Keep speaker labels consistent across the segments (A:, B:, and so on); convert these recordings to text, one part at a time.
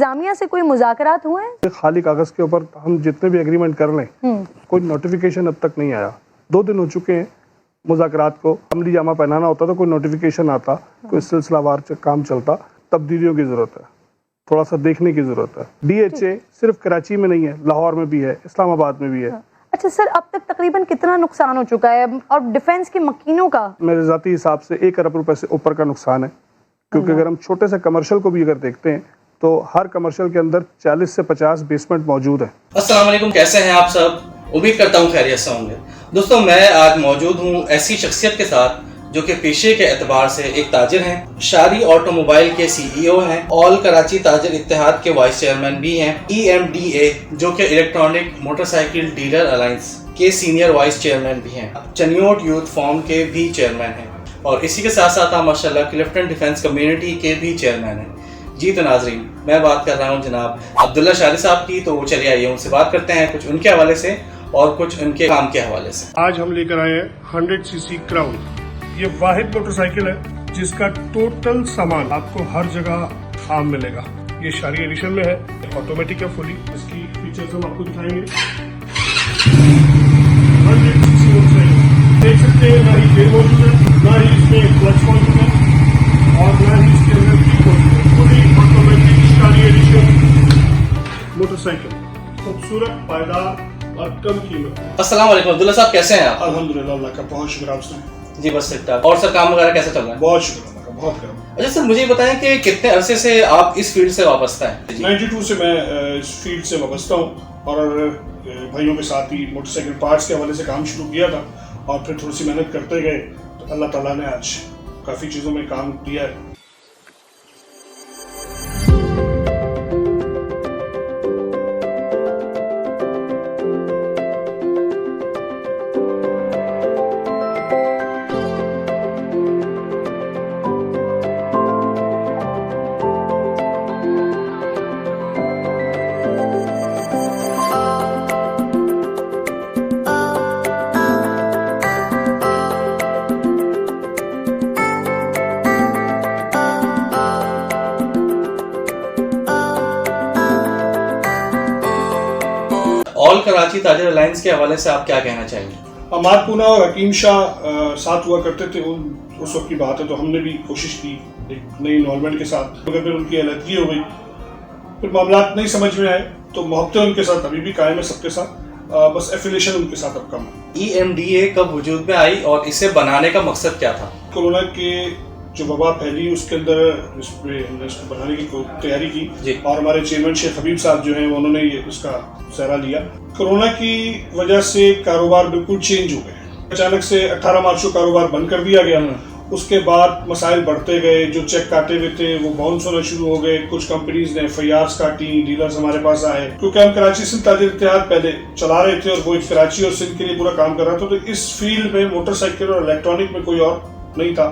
A: इंतजामिया से कोई मुज़ाकरात हुए हैं?
B: खाली कागज के ऊपर हम जितने भी एग्रीमेंट कर लें, कोई नोटिफिकेशन अब तक नहीं आया। 2 दिन हो चुके हैं मुज़ाकरात को, अमली जामा पहनाना होता तो कोई नोटिफिकेशन आता, कोई सिलसिलावार काम चलता। तब्दीलियों की जरूरत है, थोड़ा सा देखने की जरूरत है। DHA सिर्फ कराची में नहीं है, लाहौर में भी है, इस्लामाबाद में भी है।
A: अच्छा सर, अब तक तकरीबन कितना नुकसान हो चुका है और डिफेंस के मकीनों का?
B: मेरे ज़ाती हिसाब से 1 अरब रुपए से ऊपर का नुकसान है, क्योंकि अगर हम छोटे से कमर्शियल को भी अगर देखते हैं तो हर कमर्शियल के अंदर 40 से 50 बेसमेंट मौजूद है।
C: अस्सलाम वालेकुम, कैसे हैं आप सब? उम्मीद करता हूँ खैरियत से होंगे। दोस्तों, मैं आज मौजूद हूँ ऐसी शख्सियत के साथ जो कि पेशे के एतबार से एक ताजिर हैं, शारी ऑटोमोबाइल के CEO हैं, ऑल कराची ताजिर इत्तेहाद के वाइस चेयरमैन भी हैं, EMDA जो कि इलेक्ट्रॉनिक मोटरसाइकिल डीलर अलायंस के सीनियर वाइस चेयरमैन भी हैं, चनियोट यूथ फॉर्म के भी चेयरमैन हैं और इसी के साथ साथ आप माशाल्लाह क्लिफ्टन डिफेंस कम्युनिटी के भी चेयरमैन हैं। जी तो नाजरीन, मैं बात कर रहा हूँ जनाब अब्दुल्ला शारी साहब की। तो चलिए आइए उनसे बात करते हैं, कुछ उनके हवाले से और कुछ उनके काम के हवाले से।
B: आज हम लेकर आए हैं 100cc क्राउन। ये वाहिद मोटरसाइकिल है जिसका टोटल सामान आपको हर जगह आम मिलेगा। ये शारी एडिशन में है, ऑटोमेटिक है फुली। इसकी फीचर्स हम आपको दिखाएंगे। 100cc मोटरसाइकिल देख सकते हैं, ना ही गेयर मौजूद है, ना ही इसमें क्लच मौजूद है और ना ही इसके अंदर की मौजूद है। फुली ऑटोमेटिक शारी एडिशन मोटरसाइकिल, खूबसूरत, पायदार और कम कीमत।
C: अस्सलाम वालेकुम अब्दुल्ला साहब, कैसे हैं आप?
B: अल्हम्दुलिल्लाह, अल्लाह का बहुत शुक्र। आप सुनाएं?
C: जी बस ठीक ठाक। और सर काम वगैरह कैसा चल रहा है?
B: बहुत शुक्र अल्लाह का, बहुत गर्म।
C: अच्छा सर, मुझे बताएं कि कितने अरसे से आप इस फील्ड से वाबस्ता हैं?
B: 92 से मैं इस फील्ड से वाबस्ता हूँ और भाइयों के साथ ही मोटरसाइकिल पार्ट्स के हवाले से काम शुरू किया था और फिर थोड़ी सी मेहनत करते गए तो अल्लाह ताला ने आज काफ़ी चीज़ों में काम दिया है।
C: ऑल कराची ताजिर अलायंस के हवाले से आप क्या कहना चाहेंगे?
B: अमाद पूना और हकीम शाह साथ हुआ करते थे, उस वक्त की बात है। तो हमने भी कोशिश की एक नई इन्वॉल्वमेंट के साथ, मगर फिर उनकी अलहदगी हो गई, फिर मामला नहीं समझ में आए। तो मोहब्बतें उनके साथ अभी भी कायम है सबके साथ, बस एफिलिएशन उनके साथ अब कम है।
C: EMDA कब वजूद में आई और इसे बनाने का मकसद क्या था?
B: कोरोना के जो वबा फैली उसके अंदर हमने इसको बनाने की तैयारी की और हमारे चेयरमैन शेख हबीब साहब जो हैं उन्होंने ये उसका सहरा लिया। कोरोना की वजह से कारोबार बिल्कुल चेंज हो गए। अचानक से 18 मार्च को कारोबार बंद कर दिया गया। उसके बाद मसाइल बढ़ते गए, जो चेक काटे हुए थे वो बाउंस होना शुरू हो गए। कुछ कंपनीज ने FIRs काटी, डीलर्स हमारे पास आए, क्योंकि हम कराची सिंध ताजिर इत्तेहाद पहले चला रहे थे और वो एक कराची और सिंध के लिए पूरा काम कर रहा था। तो इस फील्ड में मोटरसाइकिल और इलेक्ट्रॉनिक में कोई और नहीं था,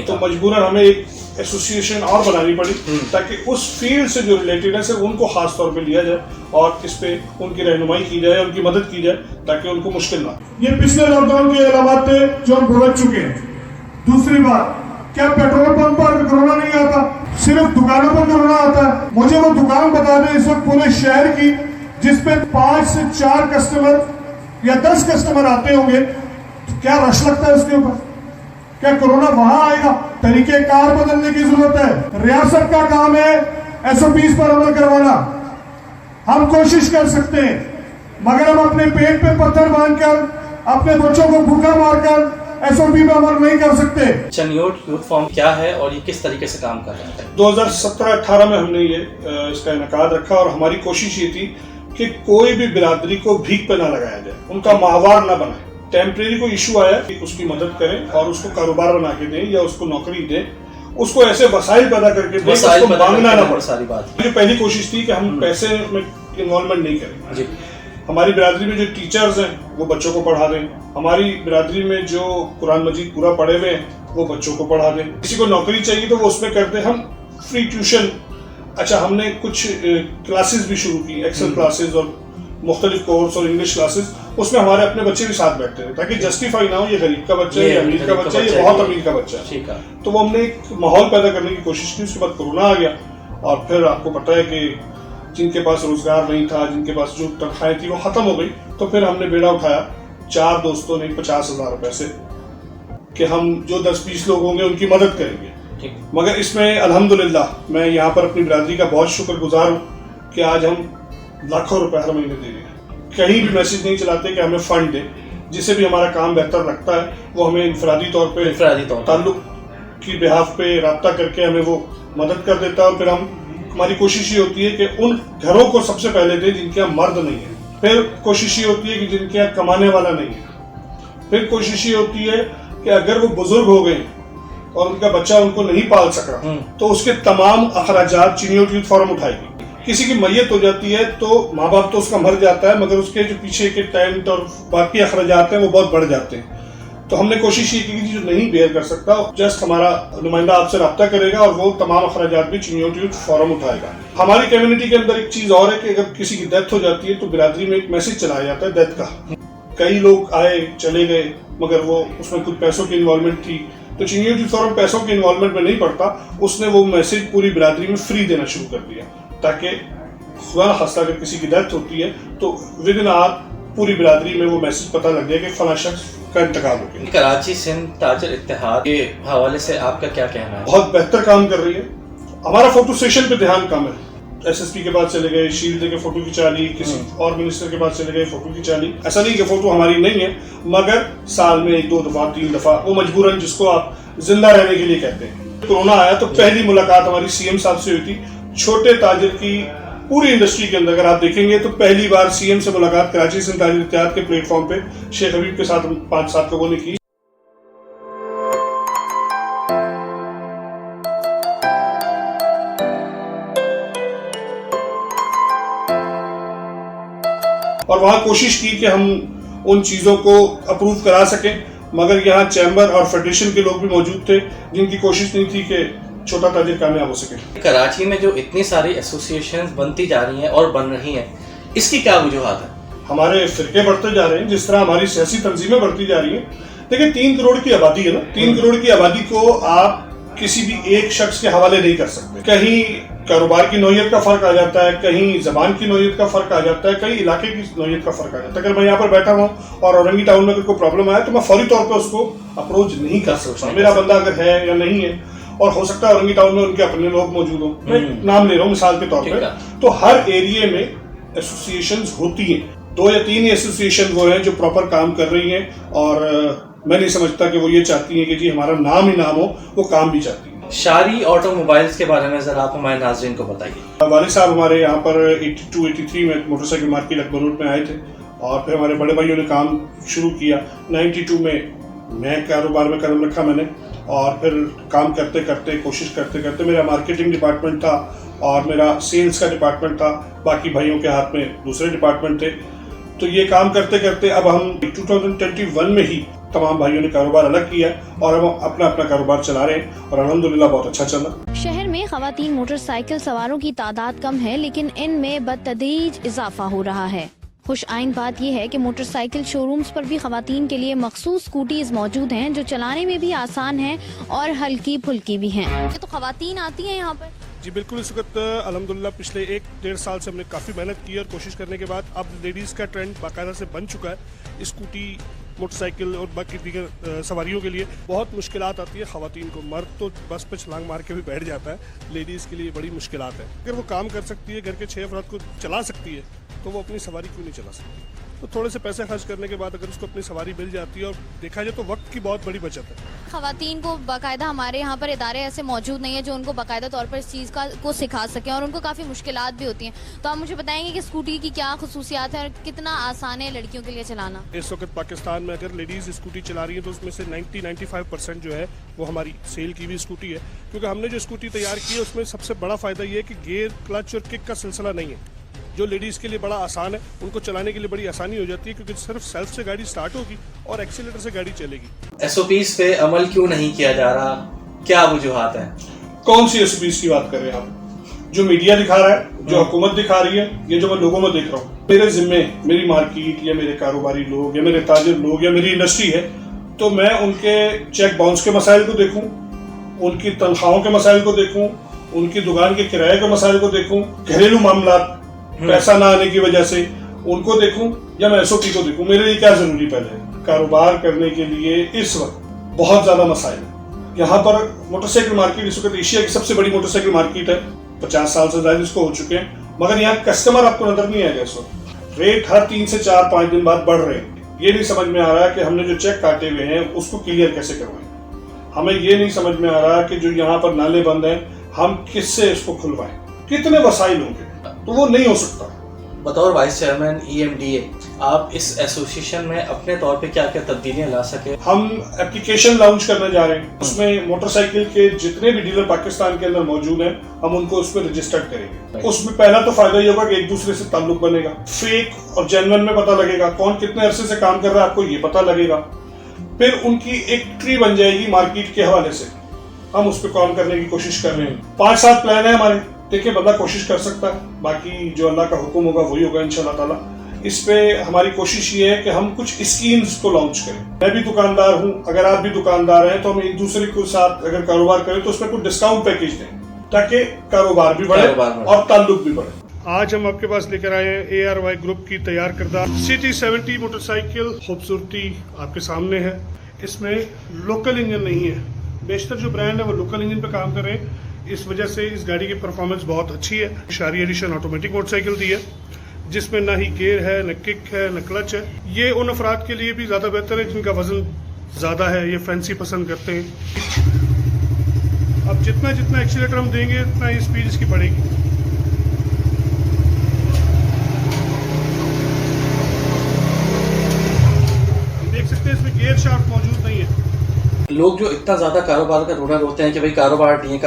B: तो मजबूरन हमें एक एसोसिएशन और बनानी पड़ी ताकि उस फील्ड से जो रिलेटेड है सिर्फ उनको खास तौर पे लिया जाए और इस पे उनकी रहनुमाई की जाए, उनकी मदद की जाए ताकि उनको मुश्किल ना। ये पिछले लॉकडाउन के अलामत थे जो हम भुगत चुके हैं। दूसरी बात, क्या पेट्रोल पंप पर कोरोना नहीं आता, सिर्फ दुकानों पर कोरोना आता है? मुझे वो दुकान बता दें इस वक्त पूरे शहर की जिसपे 5 से 4 कस्टमर या 10 कस्टमर आते होंगे, क्या रश लगता है उसके ऊपर? क्या कोरोना वहां आएगा? तरीके कार बदलने की जरूरत है। रियासत का काम है SOPs पर अमल करवाना। हम कोशिश कर सकते हैं, मगर हम अपने पेट पे पत्थर बांधकर, अपने बच्चों को भूखा मारकर SOP पे अमल नहीं कर सकते।
C: चनियोट यूथ फॉर्म क्या है और ये किस तरीके से काम कर रहा है?
B: 2017-18 में हमने ये इसका इनकाद रखा और हमारी कोशिश ये थी कि कोई भी बिरादरी को भीख पे ना लगाया जाए, उनका माहवार ना बनाए। टेम्परेरी कोई इशू आया कि उसकी मदद करें और उसको कारोबार बना के दें या उसको नौकरी दें, उसको ऐसे वसाइल पैदा करके दें, उसको मांगना ना पड़े।
C: सारी बात
B: जो पहली कोशिश थी कि हम पैसे में इन्वॉल्वमेंट नहीं करें। हमारी बिरादरी में जो टीचर्स हैं वो बच्चों को पढ़ा दें, हमारी बिरादरी में जो कुरान मजीद पूरा पढ़े हुए हैं वो बच्चों को पढ़ा दें। किसी को नौकरी चाहिए तो वो उसमें कर दें। हम फ्री ट्यूशन, अच्छा हमने कुछ क्लासेस भी शुरू की, एक्सेल क्लासेस और मुख्तलिफ कोर्स और इंग्लिश क्लासेस, उसमें हमारे अपने बच्चे भी साथ बैठते थे ताकि जस्टिफाई ना हो ये गरीब का बच्चा है, ये अमीर का बच्चा है, ये बहुत अमीर का बच्चा है। तो वो हमने एक माहौल पैदा करने की कोशिश की। उसके बाद कोरोना आ गया और फिर आपको पता है कि जिनके पास रोजगार नहीं था, जिनके पास जो तनख्वाहें थी वो खत्म हो गई। तो फिर हमने बेड़ा उठाया 4 दोस्तों ने 50,000 रुपए से कि हम जो 10-20 लोग होंगे उनकी मदद करेंगे। मगर इसमें अल्हम्दुलिल्लाह मैं यहाँ पर अपनी बिरादरी का बहुत शुक्रगुजार हूँ कि आज हम लाखों रुपए हर महीने दे रहे हैं। कहीं भी मैसेज नहीं चलाते कि हमें फंड दे, जिसे भी हमारा काम बेहतर लगता है वो हमें इंफरादी तौर पे ताल्लुक की बिहाफ पे राब्ता करके हमें वो मदद कर देता है। और फिर हमारी कोशिश ये होती है कि उन घरों को सबसे पहले दें जिनके यहाँ मर्द नहीं है, फिर कोशिश ये होती है कि जिनके यहाँ कमाने वाला नहीं है, फिर कोशिश ये होती है कि अगर वो बुजुर्ग हो गए और उनका बच्चा उनको नहीं पाल सक रहा तो उसके तमाम अखराजात चीनियोट यूथ फोरम उठाएगी। किसी की मैयत हो जाती है तो माँ बाप तो उसका मर जाता है, मगर उसके जो पीछे के टेंट और बाकी अखराजात हैं वो बहुत बढ़ जाते हैं। तो हमने कोशिश ये की कि जो नहीं बेयर कर सकता जस्ट हमारा नुमाइंदा आपसे रब्ता करेगा और वो तमाम अखराजात भी चीनियोट यूथ फोरम उठाएगा। हमारी कम्युनिटी के अंदर एक चीज और है कि अगर किसी की डेथ हो जाती है तो बिरादरी में एक मैसेज चलाया जाता है डेथ का। कई लोग आए चले गए मगर वो उसमें कुछ पैसों की इन्वॉल्वमेंट थी, तो चीनियोट यूथ फोरम पैसों की इन्वॉल्वमेंट में नहीं पड़ता, उसने वो मैसेज पूरी बिरादरी में फ्री देना शुरू कर दिया ताकि खुदा न खास्ता अगर किसी की डेथ होती है तो विद इन आवर पूरी बिरादरी में वो मैसेज पता लग गया कि फला शख्स का इंतकाल हो गया।
C: कराची सिंध ताजर इत्तेहाद के हवाले से आपका क्या कहना है?
B: बहुत बेहतर काम कर रही है। हमारा फोटो सेशन पे ध्यान कम है। एसएसपी के पास चले गए, शील्ड के फोटो खिंचा ली, किसी और मिनिस्टर के पास चले गए फोटो खिंचा ली। ऐसा नहीं कि फोटो हमारी नहीं है, मगर साल में 1-2 दफा 3 दफा वो मजबूरन जिसको आप जिंदा रहने के लिए कहते हैं। कोरोना आया तो पहली मुलाकात हमारी सीएम साहब से हुई थी। छोटे ताजिर की पूरी इंडस्ट्री के अंदर अगर आप देखेंगे तो पहली बार सीएम से मुलाकात कराची सिंध ताजिर इत्तेहाद के प्लेटफॉर्म पे शेख हबीब के साथ 5-7 लोगों ने की। और वहां कोशिश की कि हम उन चीजों को अप्रूव करा सकें, मगर यहाँ चैम्बर और फेडरेशन के लोग भी मौजूद थे जिनकी कोशिश नहीं थी कि छोटा ताजिर कामयाब हो सके।
C: कराची में जो इतनी सारी एसोसिएशंस बनती जा रही हैं और बन रही हैं, इसकी क्या वजूहात है?
B: हमारे फिरके बढ़ते जा रहे हैं, जिस तरह हमारी सियासी तंजीमें बढ़ती जा रही हैं। देखिए 3 करोड़ की आबादी है ना, 3 करोड़ की आबादी को आप किसी भी एक शख्स के हवाले नहीं कर सकते। कहीं कारोबार की नौयत का फर्क आ जाता है, कहीं जबान की नौयत का फर्क आ जाता है, कहीं इलाके की नौयत का फर्क आ जाता है। अगर मैं यहाँ पर बैठा हूँ और औरंगी टाउन में अगर कोई प्रॉब्लम आया तो मैं फौरी तौर पर उसको अप्रोच नहीं कर सकता, मेरा बंदा अगर है या नहीं है। और हो सकता है औरंगी टाउन में उनके अपने लोग मौजूद हो, मैं नाम ले रहा हूँ मिसाल के तौर पर। तो हर एरिया में एसोसिएशंस होती हैं, 2 या 3 एसोसिएशन वो हैं जो प्रॉपर काम कर रही हैं। और मैं नहीं समझता कि वो ये चाहती हैं कि जी हमारा नाम ही नाम हो, वो काम भी चाहती हैं।
C: शारी ऑटोमोबाइल्स के बारे में जरा आप हमारे नाज़रीन को बताइए।
B: वालिद साहब हमारे यहाँ पर 82-83 में मोटरसाइकिल मार्केट अकबर रोड में आए थे और फिर हमारे बड़े भाइयों ने काम शुरू किया। 92 में मैं कारोबार में कदम रखा मैंने, और फिर काम करते करते कोशिश करते करते मेरा मार्केटिंग डिपार्टमेंट था और मेरा सेल्स का डिपार्टमेंट था, बाकी भाइयों के हाथ में दूसरे डिपार्टमेंट थे। तो ये काम करते करते अब हम 2021 में ही तमाम भाइयों ने कारोबार अलग किया और हम अपना अपना कारोबार चला रहे हैं और अल्हम्दुलिल्लाह बहुत अच्छा चला।
D: शहर में खवातीन मोटरसाइकिल सवारों की तादाद कम है, लेकिन इनमें बतदरीज इजाफा हो रहा है। खुश आइन बात यह है कि मोटरसाइकिल शोरूम्स पर भी खवातीन के लिए मखसूस स्कूटीज मौजूद हैं जो चलाने में भी आसान हैं और हल्की फुल्की भी हैं। तो खवातीन आती हैं यहाँ पर?
B: जी बिल्कुल, इस वक्त अल्हम्दुलिल्लाह पिछले 1-1.5 साल से हमने काफ़ी मेहनत की और कोशिश करने के बाद अब लेडीज़ का ट्रेंड बाकायदा से बन चुका है। स्कूटी, मोटरसाइकिल और बाकी दीगर सवारियों के लिए बहुत मुश्किलात आती है खवातीन को। मर्द तो बस पे छलांग मार के भी बैठ जाता है, लेडीज़ के लिए बड़ी मुश्किलात है। अगर वो काम कर सकती है, घर के 6 अफराद को चला सकती है, तो वो अपनी सवारी क्यों नहीं चला सकती? तो थोड़े से पैसे खर्च करने के बाद अगर उसको अपनी सवारी मिल जाती है और देखा जाए तो वक्त की बहुत बड़ी बचत है।
D: खवातीन को बाकायदा हमारे यहाँ पर इदारे ऐसे मौजूद नहीं है जो उनको बाकायदा तौर पर इस चीज़ को सिखा सकें और उनको काफ़ी मुश्किलात भी होती हैं। तो आप मुझे बताएंगे कि स्कूटी की क्या खसूसियात है और कितना आसान है लड़कियों के लिए चलाना? इस
B: वक्त पाकिस्तान में अगर लेडीज़ स्कूटी चला रही है तो उसमें से 90-95% जो है वो हमारी सेल की भी स्कूटी है, क्योंकि हमने जो स्कूटी तैयार की है उसमें सबसे बड़ा फ़ायदा ये है कि गेयर, क्लच और किक का सिलसिला नहीं है, जो लेडीज़ के लिए बड़ा आसान है। उनको चलाने के लिए बड़ी आसानी हो जाती है क्योंकि सिर्फ सेल्फ से गाड़ी स्टार्ट होगी और एक्सीलेटर से गाड़ी चलेगी।
C: एसओपीज पे अमल क्यों नहीं किया जा रहा, क्या वजूहात है?
B: कौन सी एसओपीज की बात कर रहे हैं आप? जो मीडिया दिखा रहा है, जो हुकूमत दिखा रही है, ये जो मैं लोगों में देख रहा हूँ, मेरे जिम्मे मेरी मार्केट या मेरे कारोबारी लोग या मेरे ताजिर लोग या मेरी इंडस्ट्री है, तो मैं उनके चेक बाउंस के मसाइल को देखूँ, उनकी तनख्वाहों के मसाइल को देखूँ, उनकी दुकान के किराए के मसाइल को देखूं, घरेलू मामला, पैसा ना आने की वजह से उनको देखूं, या मैं एसओपी को देखूं, मेरे लिए क्या जरूरी पहले। कारोबार करने के लिए इस वक्त बहुत ज्यादा मसाइल है। यहाँ पर मोटरसाइकिल मार्केट इस वक्त एशिया की सबसे बड़ी मोटरसाइकिल मार्केट है, 50 साल से ज्यादा इसको हो चुके हैं, मगर यहाँ कस्टमर आपको नजर नहीं आएगा। इस वक्त रेट हर 3 से 4-5 दिन बाद बढ़ रहे हैं। ये नहीं समझ में आ रहा कि हमने जो चेक काटे हुए हैं उसको क्लियर कैसे करवाएं। हमें ये नहीं समझ में आ रहा कि जो यहाँ पर नाले बंद हैं हम किससे इसको खुलवाएं, कितने वसाइल होंगे, तो वो नहीं हो सकता।
C: बतौर वाइस चेयरमैन EMDA आप इस एसोसिएशन में अपने तौर पे क्या क्या तब्दीलियां ला सके?
B: हम एप्लीकेशन लॉन्च करने जा रहे हैं, उसमें मोटरसाइकिल के जितने भी डीलर पाकिस्तान के अंदर मौजूद हैं हम उनको उस पर रजिस्टर्ड करेंगे। उसमें पहला तो फायदा ये होगा कि एक दूसरे से ताल्लुक बनेगा, फेक और जेन्युइन में पता लगेगा, कौन कितने अरसे से काम कर रहा है आपको ये पता लगेगा। फिर उनकी एक ट्री बन जाएगी मार्केट के हवाले से, हम उस पर काम करने की कोशिश कर रहे हैं। 5-7 प्लान है हमारे, देखिए बंदा कोशिश कर सकता है, बाकी जो अल्लाह का हुक्म होगा वही होगा इंशाल्लाह ताला। इस पे हमारी कोशिश ये है कि हम कुछ स्कीम्स को लॉन्च करें। मैं भी दुकानदार हूं, अगर आप भी दुकानदार हैं तो हम एक दूसरे के साथ अगर कारोबार करें तो उसमें कुछ डिस्काउंट पैकेज दें ताकि कारोबार भी बढ़े और ताल्लुक भी बढ़े। आज हम आपके पास लेकर आए हैं ARY ग्रुप की तैयार करदा CT70 मोटरसाइकिल। खूबसूरती आपके सामने है, इसमें लोकल इंजन नहीं है, बेशतर जो ब्रांड है वो लोकल इंजन पे काम कर रहे हैं। इस वजह से इस गाड़ी की परफॉर्मेंस बहुत अच्छी है। शारी एडिशन ऑटोमेटिक मोटरसाइकिल दी है जिसमें ना ही गियर है, न किक है, न क्लच है। ये उन अफराद के लिए भी ज़्यादा बेहतर है जिनका वजन ज़्यादा है, ये फैंसी पसंद करते हैं। अब जितना जितना एक्सीलेटर हम देंगे उतना ही स्पीड इसकी बढ़ेगी। देख सकते हैं इसमें गियर शाफ्ट मौजूद नहीं है।
C: लोग जो इतना ज्यादा कारोबार का रूनर होते हैं कि भाई कारोबार नहीं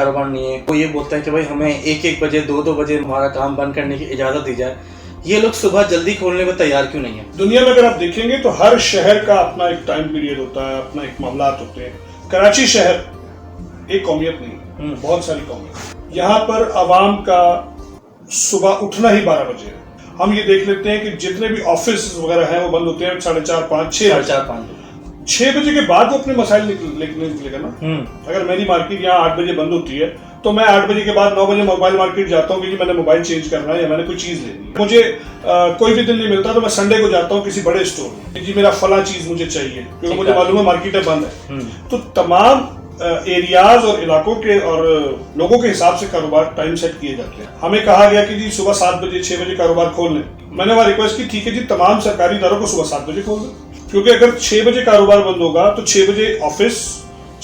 C: है, वो ये बोलते हैं कि भाई हमें 1-1 बजे 2-2 बजे हमारा काम बंद करने की इजाजत दी जाए। ये लोग सुबह जल्दी खोलने में तैयार क्यों नहीं है? दुनिया
B: में अगर आप देखेंगे तो हर शहर का अपना एक टाइम पीरियड होता है, अपना एक मामलात होते हैं। कराची शहर एक कौमियत नहीं, बहुत सारी कौमियत। यहाँ पर आवाम का सुबह उठना ही 12 बजे है। हम ये देख लेते हैं कि जितने भी ऑफिस वगैरह हैं वो बंद होते हैं 4:30, 5, 6 बजे के बाद वो अपने मसाइल निकलेगा ना। अगर मेरी मार्केट यहाँ 8 बजे बंद होती है तो मैं 8 बजे के बाद 9 बजे मोबाइल मार्केट जाता हूँ क्योंकि मैंने मोबाइल चेंज करना है या मैंने कोई चीज लेनी है। मुझे कोई भी दिन नहीं मिलता तो मैं संडे को जाता हूँ किसी बड़े स्टोर में, जी मेरा फला चीज मुझे चाहिए क्योंकि मुझे मालूम है मार्केटें बंद है। तो तमाम एरियाज और इलाकों के और लोगों के हिसाब से कारोबार टाइम सेट किए जाते हैं। हमें कहा गया कि जी सुबह 7 बजे 6 बजे कारोबार खोल लें। मैंने वहाँ रिक्वेस्ट की, ठीक है जी तमाम सरकारी इदारों को सुबह 7 बजे खोल दें, क्योंकि अगर 6 बजे कारोबार बंद होगा तो 6 बजे ऑफिस,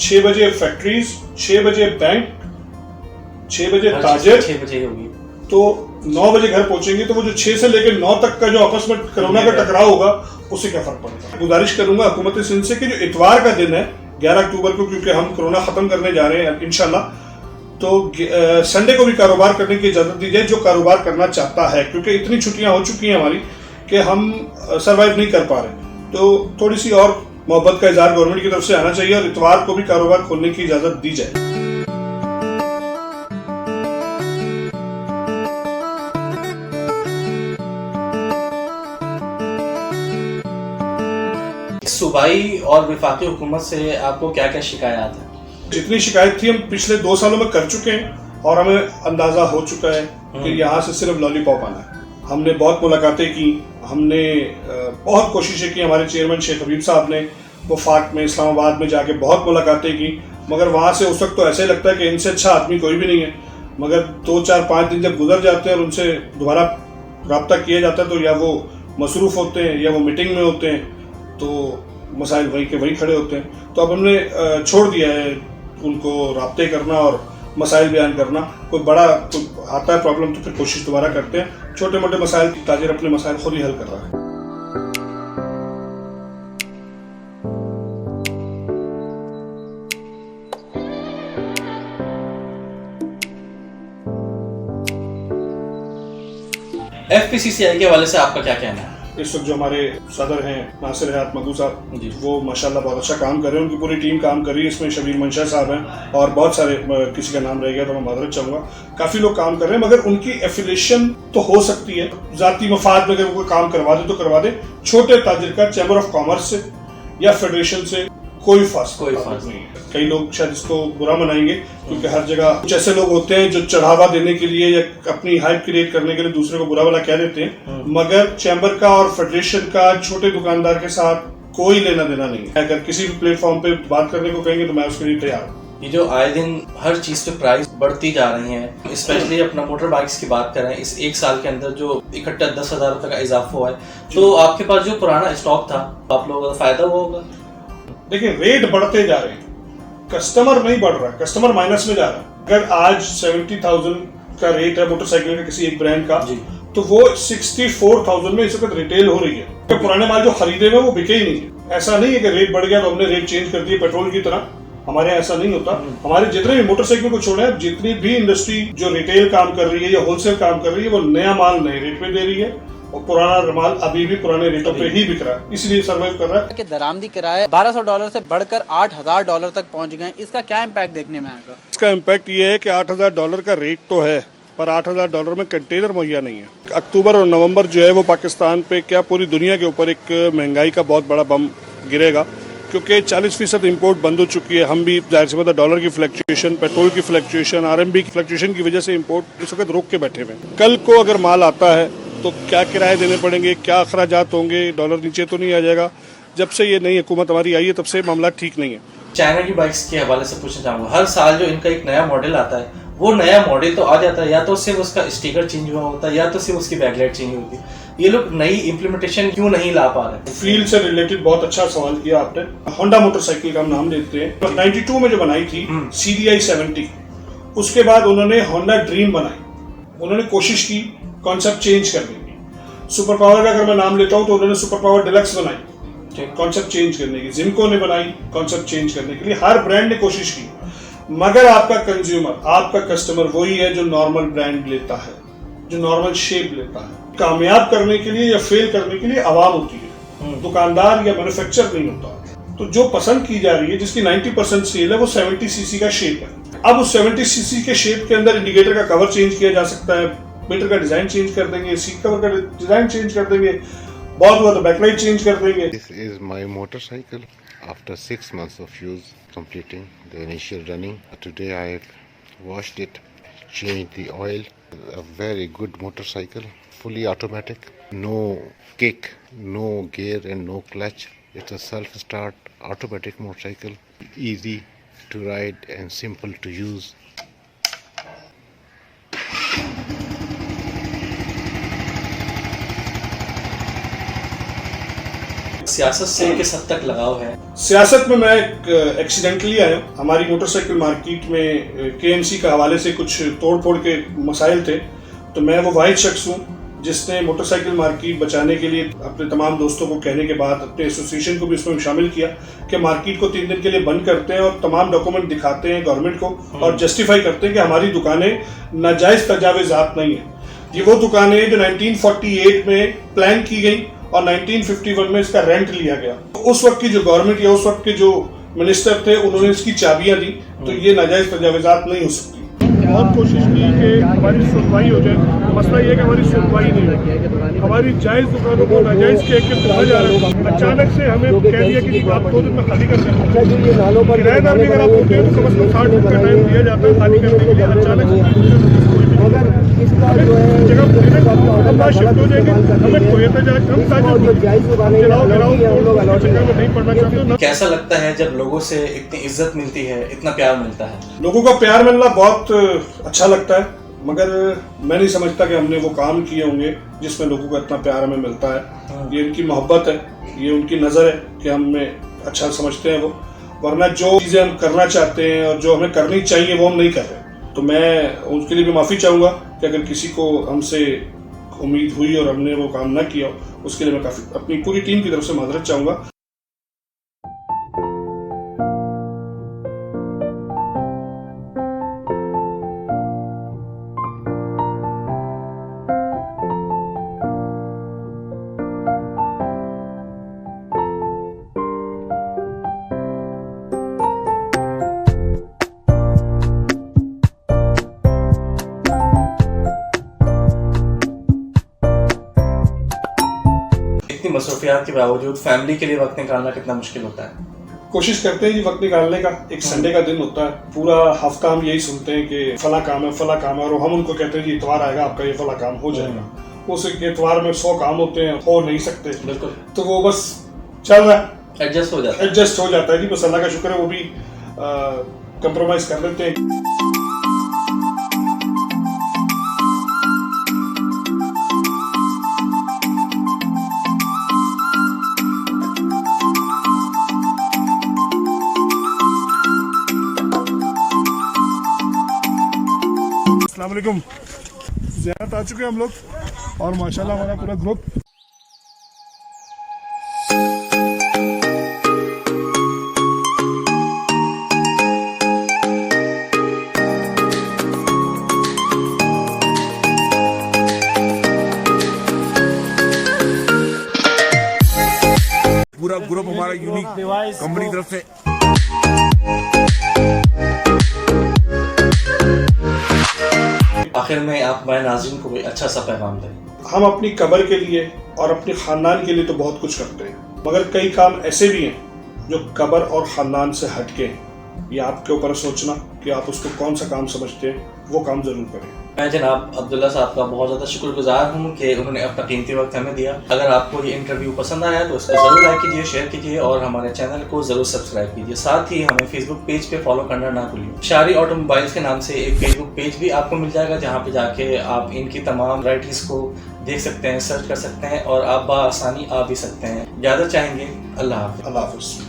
B: 6 बजे फैक्ट्रीज, 6 बजे बैंक, 6 बजे ताजर,
C: 6 बजे होगी
B: तो 9 बजे घर पहुंचेंगे। तो वो जो 6 से लेकर 9 तक का जो आपस में कोरोना का टकराव होगा उससे क्या फर्क पड़ेगा। गुजारिश करूंगा हुकूमत सिंध से कि जो इतवार का दिन है 11 अक्टूबर को, क्योंकि हम कोरोना खत्म करने जा रहे हैं इंशाल्लाह, तो संडे को भी कारोबार करने की इजाजत दी जाए जो कारोबार करना चाहता है, क्योंकि इतनी छुट्टियां हो चुकी हैं हमारी कि हम सर्वाइव नहीं कर पा रहे। तो थोड़ी सी और मोहब्बत का इजहार गवर्नमेंट की तरफ से आना चाहिए और इतवार को भी कारोबार खोलने की इजाजत दी जाए।
C: सूबाई और वफाकी हुकूमत से आपको क्या क्या शिकायत है?
B: जितनी शिकायत थी हम पिछले 2 सालों में कर चुके हैं और हमें अंदाजा हो चुका है कि यहाँ से सिर्फ लॉलीपॉप आना है। हमने बहुत मुलाकातें की, हमने बहुत कोशिशें की। हमारे चेयरमैन शेख हबीब साहब ने वफाक में, इस्लामाबाद में जाके बहुत मुलाकातें की, मगर वहाँ से उस वक्त तो ऐसा ही लगता है कि इनसे अच्छा आदमी कोई भी नहीं है। मगर 2, 4, 5 दिन जब गुजर जाते हैं और उनसे दोबारा रब्ता किया जाता है तो या वो मसरूफ़ होते हैं या वो मीटिंग में होते हैं, तो मसाइल वहीं के वहीं खड़े होते हैं। तो अब हमने छोड़ दिया है उनको रब्ते करना और मसाइल बयान करना। कोई बड़ा आता है प्रॉब्लम तो फिर कोशिश दोबारा करते हैं। छोटे मोटे मसाइल ताजिर अपने मसाइल खुद ही हल कर रहा है।
C: FPCCI के हवाले से आपका क्या कहना है?
B: इस वक्त जो हमारे सदर हैं नासिर हयात मधु साहब,
C: जी,
B: वो माशाल्लाह बहुत अच्छा काम कर रहे हैं। उनकी पूरी टीम काम कर रही है। इसमें शबीर मंशा साहब हैं और बहुत सारे, किसी का नाम रह गया तो मैं माजरत चाहूँगा, काफ़ी लोग काम कर रहे हैं। मगर उनकी एफिलिएशन तो हो सकती है ज़ाती मफाद में, अगर कोई काम करवा दे तो करवा दे। छोटे ताजिर का चैम्बर ऑफ कॉमर्स से या फेडरेशन से कोई फास्ट
C: कोई फास्ट
B: नहीं है। कई लोग शायद इसको बुरा मनाएंगे क्योंकि हर जगह कुछ ऐसे लोग होते हैं जो चढ़ावा देने के लिए या अपनी हाइप क्रिएट करने के लिए दूसरे को बुरा भला कह देते हैं, मगर चैम्बर का और फेडरेशन का छोटे दुकानदार के साथ कोई लेना देना नहीं है। अगर किसी भी प्लेटफॉर्म पे बात करने को कहेंगे तो मैं उसके लिए तैयार हूँ।
C: ये जो आए दिन हर चीज पे प्राइस बढ़ती जा रही है, स्पेशली अपना मोटर बाइक्स की बात करें, इस एक साल के अंदर जो इकट्ठा 10,000 रुपए का इजाफा हुआ है, तो आपके पास जो पुराना स्टॉक था आप लोगों का फायदा हुआ होगा?
B: देखिए, रेट बढ़ते जा रहे हैं, कस्टमर नहीं बढ़ रहा, कस्टमर माइनस में जा रहा है। अगर आज 70,000 का रेट है मोटरसाइकिल का किसी एक ब्रांड का, तो वो 64,000 में इस वक्त रिटेल हो रही है। तो पुराने माल जो खरीदे हुए वो बिके ही नहीं है। ऐसा नहीं है कि रेट बढ़ गया तो हमने रेट चेंज कर दिया पेट्रोल की तरह, हमारे यहाँ ऐसा नहीं होता। हमारे जितने भी मोटरसाइकिल को छोड़े, जितनी भी इंडस्ट्री जो रिटेल काम कर रही है या होलसेल काम कर रही है, वो नया माल नए रेट पे दे रही है और पुराना माल अभी भी पुराने रेटों पे ही बिक रहा है, इसलिए सर्वाइव कर रहा है।
E: कि दरामदी किराए $1,200 से बढ़कर $8,000 तक पहुंच गए, इसका क्या इम्पैक्ट देखने में आएगा?
B: इसका इम्पैक्ट ये है कि $8,000 का रेट तो है, पर $8,000 में कंटेनर मुहैया नहीं है। अक्टूबर और नवंबर जो है वो पाकिस्तान पे क्या पूरी दुनिया के ऊपर एक महंगाई का बहुत बड़ा बम गिरेगा, क्योंकि 40% इम्पोर्ट बंद हो चुकी है। हम भी जाहिर सी बात है डॉलर की फ्लक्चुएशन, पेट्रोल की फ्लक्चुएशन, RMB की फ्लक्चुएशन की वजह से इम्पोर्ट इस वक्त रोक के बैठे हुए हैं। कल को अगर माल आता है तो क्या किराए देने पड़ेंगे, क्या अखराजात होंगे, डॉलर नीचे तो नहीं आ जाएगा। जब से ये नई हुकूमत हमारी आई है तब से मामला ठीक नहीं है।
C: चाइना की बाइक्स के हवाले से पूछना चाहूंगा, हर साल जो इनका एक नया मॉडल आता है, वो नया मॉडल तो आ जाता है, या तो सिर्फ उसका स्टिकर चेंज हुआ होता है या तो सिर्फ उसकी बैकलाइट चेंज होती है। ये लोग नई इम्प्लीमेंटेशन क्यों नहीं ला पा रहे?
B: फील्ड से रिलेटेड बहुत अच्छा सवाल किया आपने। होंडा मोटरसाइकिल का हम नाम लेते हैं। 92 में जो बनाई थी CDI 70, उसके बाद उन्होंने होंडा ड्रीम बनाई। उन्होंने कोशिश की कॉन्सेप्ट चेंज करने की। सुपर पावर का अगर मैं नाम लेता हूं तो उन्होंने सुपर पावर डिलक्स बनाई कॉन्सेप्ट चेंज करने की। जिमको ने बनाई कॉन्सेप्ट चेंज करने के लिए। हर ब्रांड ने कोशिश की, मगर आपका कंज्यूमर, आपका कस्टमर वही है जो नॉर्मल ब्रांड लेता है, जो नॉर्मल शेप लेता है। कामयाब करने के लिए या फेल करने के लिए आवाम होती है, दुकानदार या मैन्युफैक्चर नहीं होता। तो जो पसंद की जा रही है, जिसकी 90% सेल है, वो 70cc का शेप है। अब उस 70cc के शेप के अंदर इंडिकेटर का कवर चेंज किया जा सकता है, मीटर का डिजाइन चेंज कर देंगे, सीट कवर का डिजाइन चेंज कर देंगे, बहुत हुआ तो बैकलाइट चेंज कर देंगे।
F: This is my motorcycle after 6 months of use, completing the initial running. Today I have washed it, changed the oil. A very good motorcycle, fully automatic, no kick, no gear and no clutch. It's a self-start automatic motorcycle, easy to ride and simple to use.
C: सियासत से किस हद तक लगाव है?
B: सियासत में मैं एक्सीडेंटली आया। हमारी मोटरसाइकिल मार्केट में KMC के हवाले से कुछ तोड़ फोड़ के मसाइल थे, तो मैं वो वाहिद शख्स हूँ जिसने मोटरसाइकिल मार्केट बचाने के लिए अपने तमाम दोस्तों को कहने के बाद अपने एसोसिएशन को भी इसमें शामिल किया कि मार्केट को 3 दिन के लिए बंद करते हैं और तमाम डॉक्यूमेंट दिखाते हैं गवर्नमेंट को और जस्टिफाई करते हैं कि हमारी दुकानें नाजायज तजावेजात नहीं है। ये वो दुकानें जो 1948 में प्लान की गई और 1951 में इसका रेंट लिया गया। उस वक्त की जो गवर्नमेंट या उस वक्त के जो मिनिस्टर थे, उन्होंने इसकी चाबियां दी, तो ये नाजायज तजावेजात नहीं हो सकती। बहुत कोशिश की कि हमारी सुनवाई हो जाए। मसला ये है कि हमारी सुनवाई नहीं होती। हमारी जायज दुकानों को नाजायज कह के तोड़ा जा रहा है। अचानक से हमें कह दिया कि आप 2 दिन में खाली कर दें। किराएदार भी अगर आप होते हैं तो कम से कम 60 दिन का टाइम दिया जाता है खाली करने के लिए। अचानक हम शिफ्ट हो जाएंगे, हमें नहीं पड़ना चाहते।
C: कैसा लगता है जब लोगों से इतनी इज्जत मिलती है, इतना प्यार मिलता है?
B: लोगों का प्यार मिलना बहुत अच्छा लगता है, मगर मैं नहीं समझता कि हमने वो काम किए होंगे जिसमें लोगों का इतना प्यार हमें मिलता है। ये उनकी मोहब्बत है, ये उनकी नज़र है कि हमें अच्छा समझते हैं वो, वरना जो चीज़ें हम करना चाहते हैं और जो हमें करनी चाहिए वो हम नहीं कर रहे। तो मैं उसके लिए भी माफ़ी चाहूँगा कि अगर किसी को हमसे उम्मीद हुई और हमने वो काम ना किया, उसके लिए मैं काफ़ी अपनी पूरी टीम की तरफ से माजरत चाहूँगा।
C: इतनी मसरूफियात के बावजूद फैमिली के लिए वक्त निकालना कितना मुश्किल होता है?
B: कोशिश करते हैं जी वक्त निकालने का। एक संडे का दिन होता है, पूरा हफ्ता हम यही सुनते हैं कि फला काम है, और हम उनको कहते हैं जी इतवार आएगा आपका ये फला काम हो जाएगा। उस इतवार में 100 काम होते हैं, हो नहीं सकते,
C: बिल्कुल,
B: तो वो बस चल रहा है,
C: एडजस्ट हो जाता
B: है जी। बस अल्लाह का शुक्र है वो भी कंप्रोमाइज कर लेते हैं। अस्सलाम वालेकुम, ज़ियारत आ चुके हैं हम लोग और माशाल्लाह हमारा पूरा ग्रुप हमारा यूनिक कंपनी की तरफ से।
C: आखिर में आप हमारे नाज़रीन को कोई अच्छा सा पैगाम दें।
B: हम अपनी कब्र के लिए और अपने खानदान के लिए तो बहुत कुछ करते हैं, मगर कई काम ऐसे भी हैं जो कब्र और खानदान से हटके हैं। ये आपके ऊपर सोचना कि आप उसको कौन सा काम समझते हैं, वो काम जरूर करें।
C: मैं जनाब अब्दुल्ला साहब का बहुत ज़्यादा शुक्रगुजार हूँ कि उन्होंने अपना कीमती वक्त हमें दिया। अगर आपको ये इंटरव्यू पसंद आया तो इसको ज़रूर लाइक कीजिए, शेयर कीजिए और हमारे चैनल को ज़रूर सब्सक्राइब कीजिए। साथ ही हमें फेसबुक पेज पे फॉलो करना ना भूलिए। शारी ऑटोमोबाइल्स के नाम से एक फेसबुक पेज भी आपको मिल जाएगा, जहाँ पे जाके आप इनकी तमाम वैराइटीज़ को देख सकते हैं, सर्च कर सकते हैं और आप बआसानी आ भी सकते हैं। ज़्यादा चाहेंगे। अल्लाह हाफ़िज़।
B: अल्लाह हाफ़िज़।